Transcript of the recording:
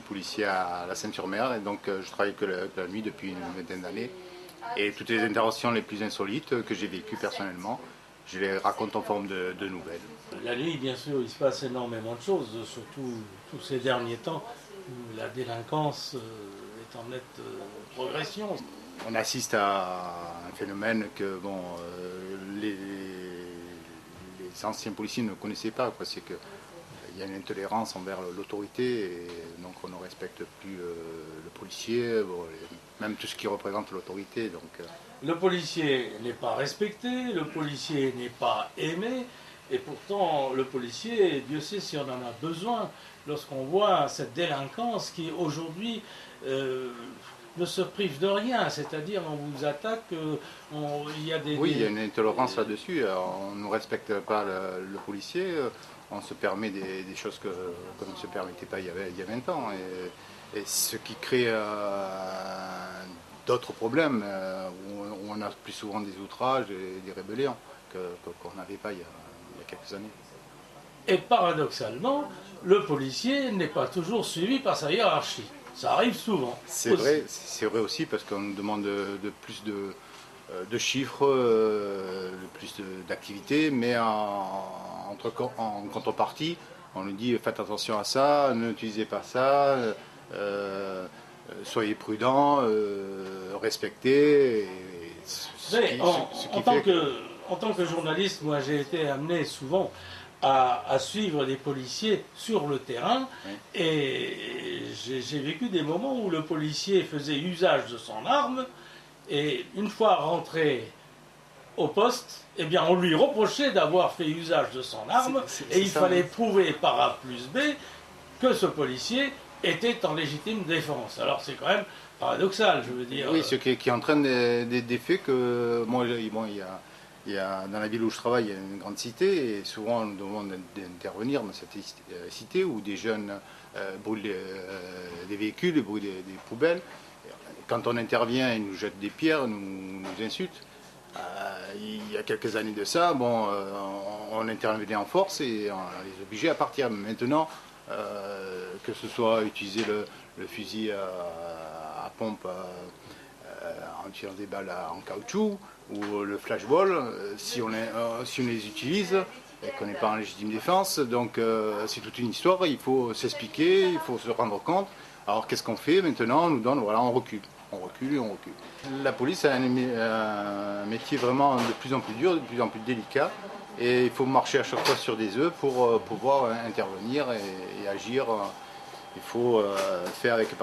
policier à la Seine-sur-Mer et donc je travaille que la nuit depuis une vingtaine d'années. Et toutes les interventions les plus insolites que j'ai vécues personnellement, je les raconte en forme de nouvelles. La nuit, bien sûr, il se passe énormément de choses, surtout tous ces derniers temps où la délinquance est en nette progression. On assiste à un phénomène que les anciens policiers ne connaissaient pas. C'est qu'il y a une intolérance envers l'autorité et donc on ne respecte plus le policier, même tout ce qui représente l'autorité. Le policier n'est pas respecté, le policier n'est pas aimé, et pourtant le policier, Dieu sait si on en a besoin, lorsqu'on voit cette délinquance qui aujourd'hui ne se prive de rien, c'est-à-dire on vous attaque, il y a des... Oui, il y a une intolérance là-dessus, on ne respecte pas le policier, on se permet des choses qu'on ne se permettait pas il y a 20 ans, et ce qui crée d'autres problèmes, où on a plus souvent des outrages et des rébellions qu'on n'avait pas il y a quelques années. Et paradoxalement, le policier n'est pas toujours suivi par sa hiérarchie. Ça arrive souvent. C'est vrai aussi parce qu'on nous demande plus de chiffres, plus d'activités, mais en contrepartie, on nous dit faites attention à ça, n'utilisez pas ça, soyez prudents, respectez. En tant que journaliste, moi j'ai été amené souvent à suivre des policiers sur le terrain, oui. Et j'ai vécu des moments où le policier faisait usage de son arme et une fois rentré au poste, eh bien on lui reprochait d'avoir fait usage de son arme et il fallait prouver par A plus B que ce policier était en légitime défense. Alors c'est quand même paradoxal, je veux dire. Oui, ce qui entraîne des faits que moi, dans la ville où je travaille, il y a une grande cité et souvent on nous demande d'intervenir dans cette cité où des jeunes brûlent des véhicules, brûlent des poubelles. Quand on intervient, ils nous jettent des pierres, nous insultent. Il y a quelques années de ça, on intervenait en force et on les obligeait à partir. Maintenant, que ce soit utiliser le fusil à pompe en tirant des balles en caoutchouc ou le flashball, si on les utilise et qu'on n'est pas en légitime défense, donc c'est toute une histoire, il faut s'expliquer, il faut se rendre compte. Alors qu'est-ce qu'on fait maintenant? On nous donne, voilà, on recule et on recule. La police a un métier vraiment de plus en plus dur, de plus en plus délicat, et il faut marcher à chaque fois sur des œufs pour pouvoir intervenir et agir. Il faut faire avec